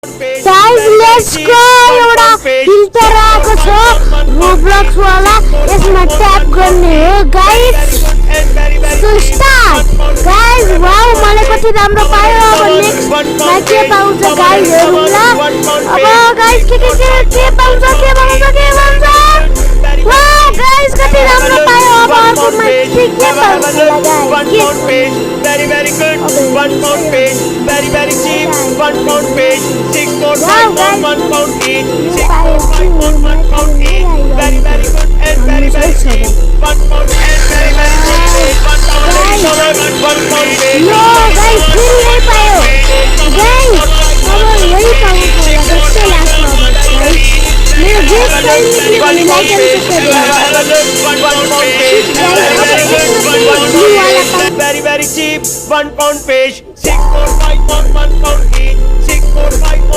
Guys, let's go! एउटा filter आएको छ रोब्लक्स वाला, यसमा ट्याप गर्ने हो guys. So start guys. Wow, मलाई कति राम्रो पायो। अब नेक्स्टमा के पाउँछ गाइस हेरौँला। अब गाइस के पाउँछ। वाउ गाइस, कति राम्रो पायो। अब अर्कोमा के पाउँछ guys. Very good. £1 page. Very cheap. £1 page. 6 more 5 for £1 each. 6 more 5 for £1 each. Very good and very cheap. £1 and very cheap. £1 page. No guys, फिर नहीं पायो गाइस। अब यही पाऊंगा सबसे लास्ट में गाइस। मेरा गेस करने के लिए like and subscribe Very cheap. £1 page. 6 more 5 for £1 each. 6 more 5